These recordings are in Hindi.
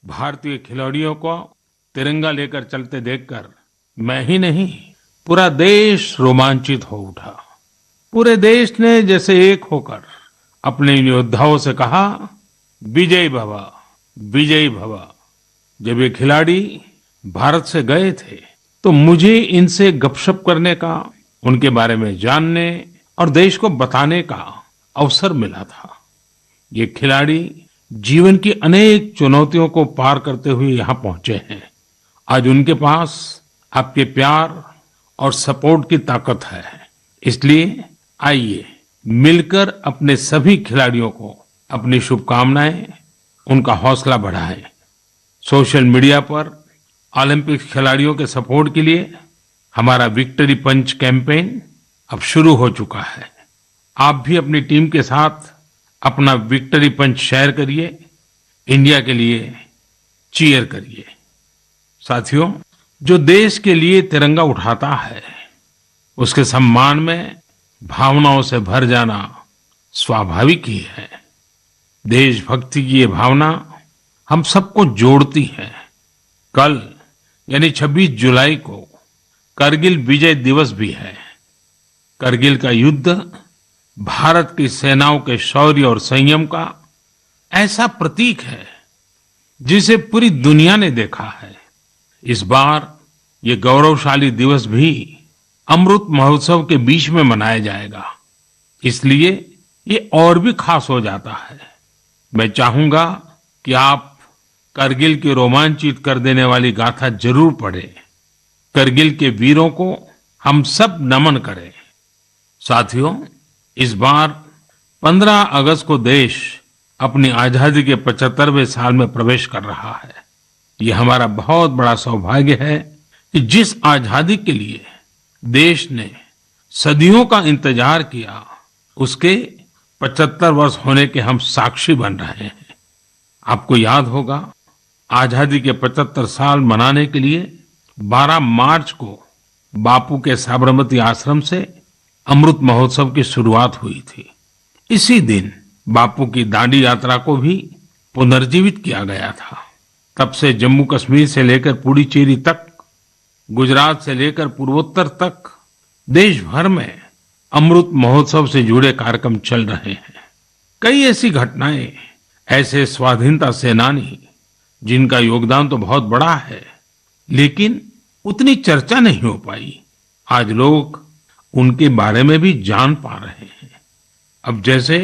भारतीय खिलाड़ियों को तिरंगा लेकर चलते देखकर मैं ही नहीं, पूरा देश रोमांचित हो उठा। पूरे देश ने जैसे एक होकर अपने इन योद्धाओं से कहा, विजयी भव, विजयी भव। जब ये खिलाड़ी भारत से गए थे तो मुझे इनसे गपशप करने का, उनके बारे में जानने और देश को बताने का अवसर मिला था। ये खिलाड़ी जीवन की अनेक चुनौतियों को पार करते हुए यहाँ पहुंचे हैं। आज उनके पास आपके प्यार और सपोर्ट की ताकत है। इसलिए आइए मिलकर अपने सभी खिलाड़ियों को अपनी शुभकामनाएं, उनका हौसला बढ़ाएं। सोशल मीडिया पर ओलंपिक खिलाड़ियों के सपोर्ट के लिए हमारा विक्ट्री पंच कैंपेन अब शुरू हो चुका है। आप भी अपनी टीम के साथ अपना विक्ट्री पंच शेयर करिए, इंडिया के लिए चीयर करिए। साथियों, जो देश के लिए तिरंगा उठाता है उसके सम्मान में भावनाओं से भर जाना स्वाभाविक ही है। देशभक्ति की ये भावना हम सबको जोड़ती है। कल यानी 26 जुलाई को करगिल विजय दिवस भी है। करगिल का युद्ध भारत की सेनाओं के शौर्य और संयम का ऐसा प्रतीक है जिसे पूरी दुनिया ने देखा है। इस बार ये गौरवशाली दिवस भी अमृत महोत्सव के बीच में मनाया जाएगा, इसलिए ये और भी खास हो जाता है। मैं चाहूंगा कि आप करगिल की रोमांचित कर देने वाली गाथा जरूर पढ़ें। करगिल के वीरों को हम सब नमन करें। साथियों, इस बार 15 अगस्त को देश अपनी आजादी के 75वें साल में प्रवेश कर रहा है। ये हमारा बहुत बड़ा सौभाग्य है कि जिस आजादी के लिए देश ने सदियों का इंतजार किया, उसके 75 वर्ष होने के हम साक्षी बन रहे हैं। आपको याद होगा, आजादी के 75 साल मनाने के लिए 12 मार्च को बापू के साबरमती आश्रम से अमृत महोत्सव की शुरुआत हुई थी। इसी दिन बापू की दांडी यात्रा को भी पुनर्जीवित किया गया था। तब से जम्मू कश्मीर से लेकर पुडुचेरी तक, गुजरात से लेकर पूर्वोत्तर तक देश भर में अमृत महोत्सव से जुड़े कार्यक्रम चल रहे हैं। कई ऐसी घटनाएं, ऐसे स्वाधीनता सेनानी जिनका योगदान तो बहुत बड़ा है लेकिन उतनी चर्चा नहीं हो पाई, आज लोग उनके बारे में भी जान पा रहे हैं। अब जैसे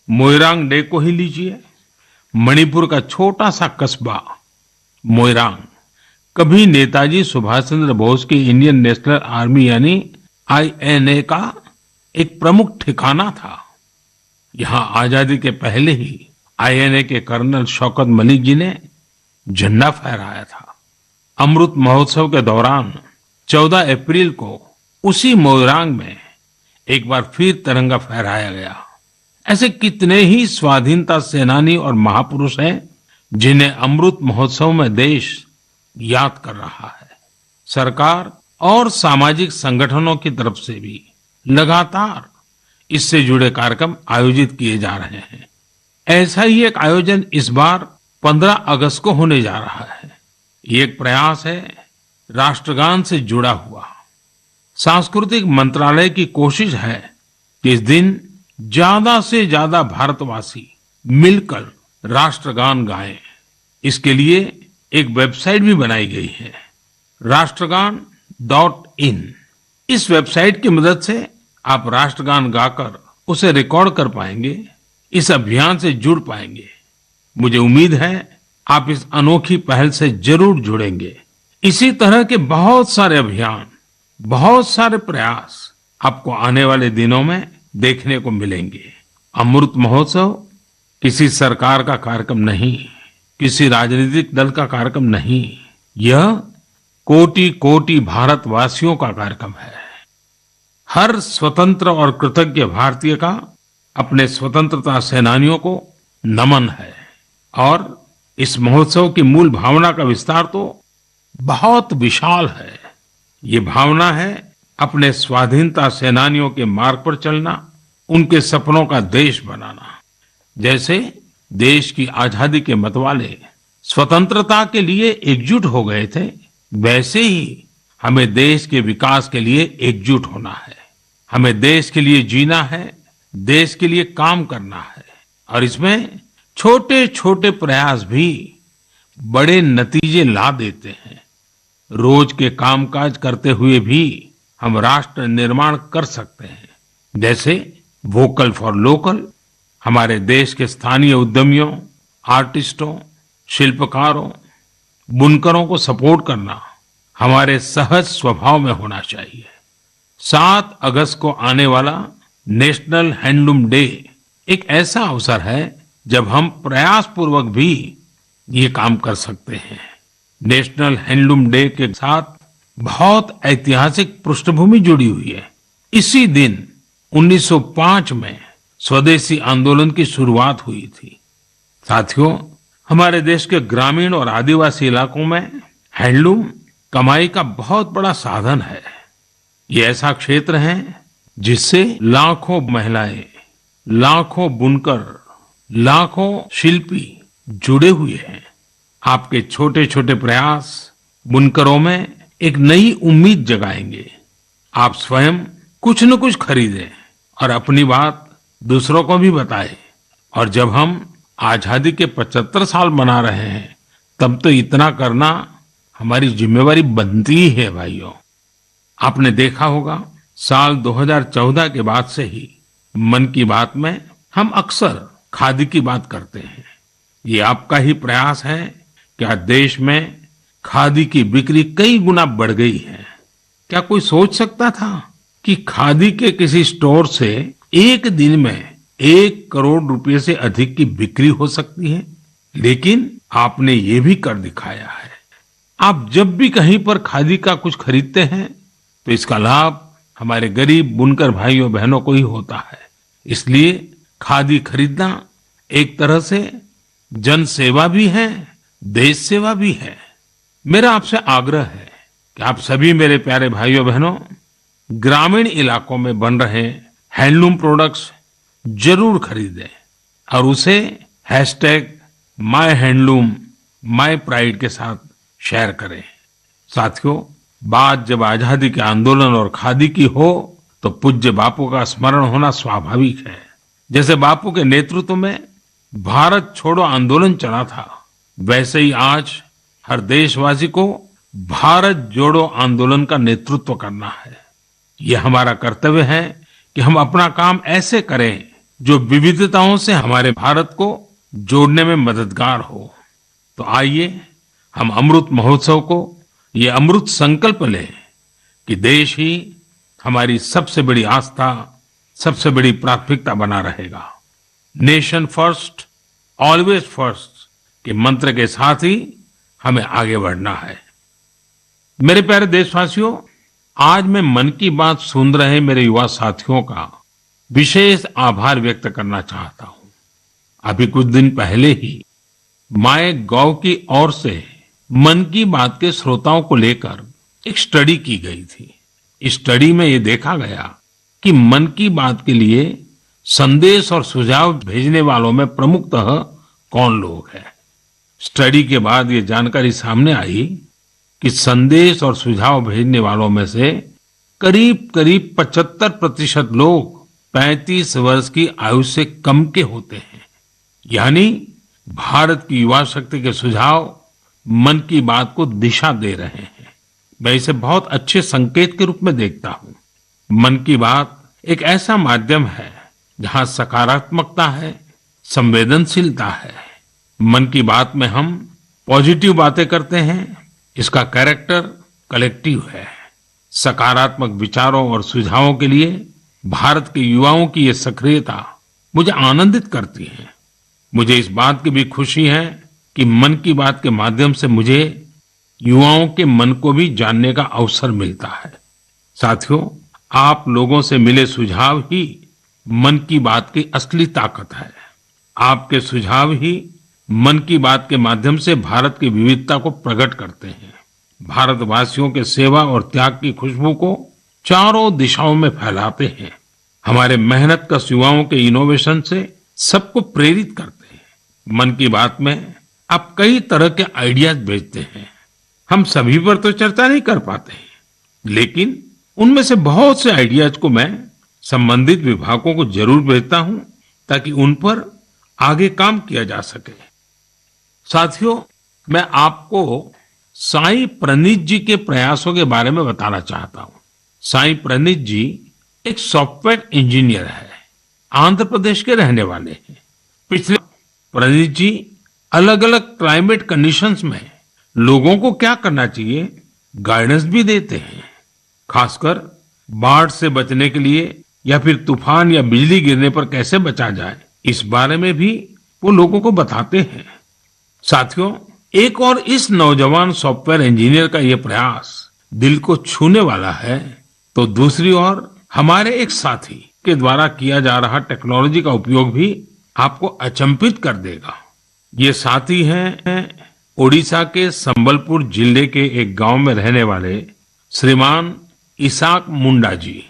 मोइरांग डे को ही लीजिए। मणिपुर का छोटा सा कस्बा मोइरांग कभी नेताजी सुभाष चंद्र बोस की इंडियन नेशनल आर्मी यानी INA का एक प्रमुख ठिकाना था। यहाँ आजादी के पहले ही INA के कर्नल शौकत मलिक जी ने झंडा फहराया था। अमृत महोत्सव के दौरान 14 अप्रैल को उसी मोइरांग में एक बार फिर तिरंगा फहराया गया। ऐसे कितने ही स्वाधीनता सेनानी और महापुरुष हैं जिन्हें अमृत महोत्सव में देश याद कर रहा है। सरकार और सामाजिक संगठनों की तरफ से भी लगातार इससे जुड़े कार्यक्रम आयोजित किए जा रहे हैं। ऐसा ही एक आयोजन इस बार 15 अगस्त को होने जा रहा है। ये एक प्रयास है राष्ट्रगान से जुड़ा हुआ। सांस्कृतिक मंत्रालय की कोशिश है कि इस दिन ज्यादा से ज्यादा भारतवासी मिलकर राष्ट्रगान गाएं। इसके लिए एक वेबसाइट भी बनाई गई है, राष्ट्रगान.in। इस वेबसाइट की मदद से आप राष्ट्रगान गाकर उसे रिकॉर्ड कर पाएंगे, इस अभियान से जुड़ पाएंगे। मुझे उम्मीद है आप इस अनोखी पहल से जरूर जुड़ेंगे। इसी तरह के बहुत सारे अभियान, बहुत सारे प्रयास आपको आने वाले दिनों में देखने को मिलेंगे। अमृत महोत्सव किसी सरकार का कार्यक्रम नहीं, किसी राजनीतिक दल का कार्यक्रम नहीं, यह कोटि कोटि भारतवासियों का कार्यक्रम है। हर स्वतंत्र और कृतज्ञ भारतीय का अपने स्वतंत्रता सेनानियों को नमन है। और इस महोत्सव की मूल भावना का विस्तार तो बहुत विशाल है। ये भावना है अपने स्वाधीनता सेनानियों के मार्ग पर चलना, उनके सपनों का देश बनाना। जैसे देश की आजादी के मतवाले स्वतंत्रता के लिए एकजुट हो गए थे, वैसे ही हमें देश के विकास के लिए एकजुट होना है। हमें देश के लिए जीना है, देश के लिए काम करना है और इसमें छोटे छोटे प्रयास भी बड़े नतीजे ला देते हैं। रोज के कामकाज करते हुए भी हम राष्ट्र निर्माण कर सकते हैं। जैसे वोकल फॉर लोकल, हमारे देश के स्थानीय उद्यमियों, आर्टिस्टों, शिल्पकारों, बुनकरों को सपोर्ट करना हमारे सहज स्वभाव में होना चाहिए। 7 अगस्त को आने वाला नेशनल हैंडलूम डे एक ऐसा अवसर है जब हम प्रयास पूर्वक भी ये काम कर सकते हैं। नेशनल हैंडलूम डे के साथ बहुत ऐतिहासिक पृष्ठभूमि जुड़ी हुई है। इसी दिन 1905 में स्वदेशी आंदोलन की शुरुआत हुई थी। साथियों, हमारे देश के ग्रामीण और आदिवासी इलाकों में हैंडलूम कमाई का बहुत बड़ा साधन है। ये ऐसा क्षेत्र है जिससे लाखों महिलाएं, लाखों बुनकर, लाखों शिल्पी जुड़े हुए हैं। आपके छोटे छोटे प्रयास बुनकरों में एक नई उम्मीद जगाएंगे। आप स्वयं कुछ न कुछ खरीदें और अपनी बात दूसरों को भी बताएं। और जब हम आजादी के 75 साल मना रहे हैं, तब तो इतना करना हमारी जिम्मेवारी बनती ही है भाइयों। आपने देखा होगा, साल 2014 के बाद से ही मन की बात में हम अक्सर खादी की बात करते हैं। ये आपका ही प्रयास है कि आज देश में खादी की बिक्री कई गुना बढ़ गई है। क्या कोई सोच सकता था कि खादी के किसी स्टोर से एक दिन में 1 करोड़ रुपए से अधिक की बिक्री हो सकती है? लेकिन आपने ये भी कर दिखाया है। आप जब भी कहीं पर खादी का कुछ खरीदते हैं तो इसका लाभ हमारे गरीब बुनकर भाइयों बहनों को ही होता है। इसलिए खादी खरीदना एक तरह से जन सेवा भी है, देश सेवा भी है। मेरा आपसे आग्रह है कि आप सभी मेरे प्यारे भाइयों बहनों ग्रामीण इलाकों में बन रहे हैंडलूम प्रोडक्ट्स जरूर खरीदें और उसे #मायहैंडलूम मायप्राइड के साथ शेयर करें। साथियों, बात जब आजादी के आंदोलन और खादी की हो तो पूज्य बापू का स्मरण होना स्वाभाविक है। जैसे बापू के नेतृत्व में भारत छोड़ो आंदोलन चला था, वैसे ही आज हर देशवासी को भारत जोड़ो आंदोलन का नेतृत्व करना है। यह हमारा कर्तव्य है कि हम अपना काम ऐसे करें जो विविधताओं से हमारे भारत को जोड़ने में मददगार हो। तो आइए हम अमृत महोत्सव को ये अमृत संकल्प लें कि देश ही हमारी सबसे बड़ी आस्था, सबसे बड़ी प्राथमिकता बना रहेगा। नेशन फर्स्ट, ऑलवेज फर्स्ट के मंत्र के साथ ही हमें आगे बढ़ना है। मेरे प्यारे देशवासियों, आज मैं मन की बात सुन रहे मेरे युवा साथियों का विशेष आभार व्यक्त करना चाहता हूं। अभी कुछ दिन पहले ही माय.गॉव की ओर से मन की बात के श्रोताओं को लेकर एक स्टडी की गई थी। इस स्टडी में ये देखा गया कि मन की बात के लिए संदेश और सुझाव भेजने वालों में प्रमुखतः कौन लोग हैं। स्टडी के बाद ये जानकारी सामने आई कि संदेश और सुझाव भेजने वालों में से करीब करीब 75% लोग 35 वर्ष की आयु से कम के होते हैं। यानी भारत की युवा शक्ति के सुझाव मन की बात को दिशा दे रहे हैं। मैं इसे बहुत अच्छे संकेत के रूप में देखता हूं। मन की बात एक ऐसा माध्यम है जहां सकारात्मकता है, संवेदनशीलता है। मन की बात में हम पॉजिटिव बातें करते हैं। इसका कैरेक्टर कलेक्टिव है। सकारात्मक विचारों और सुझावों के लिए भारत के युवाओं की ये सक्रियता मुझे आनंदित करती है। मुझे इस बात की भी खुशी है कि मन की बात के माध्यम से मुझे युवाओं के मन को भी जानने का अवसर मिलता है। साथियों, आप लोगों से मिले सुझाव ही मन की बात की असली ताकत है। आपके सुझाव ही मन की बात के माध्यम से भारत की विविधता को प्रकट करते हैं। भारतवासियों के सेवा और त्याग की खुशबू को चारों दिशाओं में फैलाते हैं। हमारे मेहनतकश युवाओं के इनोवेशन से सबको प्रेरित करते हैं। मन की बात में आप कई तरह के आइडियाज भेजते हैं। हम सभी पर तो चर्चा नहीं कर पाते, लेकिन उनमें से बहुत से आइडियाज को मैं संबंधित विभागों को जरूर भेजता हूं, ताकि उन पर आगे काम किया जा सके। साथियों, मैं आपको साई प्रणीत जी के प्रयासों के बारे में बताना चाहता हूं। साई प्रणीत जी एक सॉफ्टवेयर इंजीनियर है, आंध्र प्रदेश के रहने वाले हैं। पिछले प्रणीत जी अलग अलग क्लाइमेट कंडीशंस में लोगों को क्या करना चाहिए गाइडेंस भी देते हैं। खासकर बाढ़ से बचने के लिए या फिर तूफान या बिजली गिरने पर कैसे बचा जाए, इस बारे में भी वो लोगों को बताते हैं। साथियों, एक और इस नौजवान सॉफ्टवेयर इंजीनियर का ये प्रयास दिल को छूने वाला है, तो दूसरी ओर हमारे एक साथी के द्वारा किया जा रहा टेक्नोलॉजी का उपयोग भी आपको अचंभित कर देगा। ये साथी हैं ओडिशा के संबलपुर जिले के एक गांव में रहने वाले श्रीमान इसाक मुंडा जी।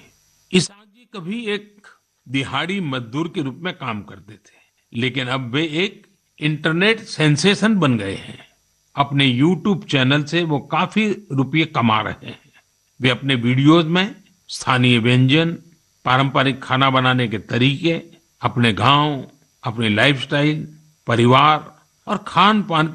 इसाक जी कभी एक दिहाड़ी मजदूर के रूप में काम करते थे, लेकिन अब वे एक इंटरनेट सेंसेशन बन गए हैं। अपने यूट्यूब चैनल से वो काफी रुपये कमा रहे हैं। वे अपने वीडियोस में स्थानीय व्यंजन, पारंपरिक खाना बनाने के तरीके, अपने गांव, अपनी लाइफस्टाइल, परिवार और खान पान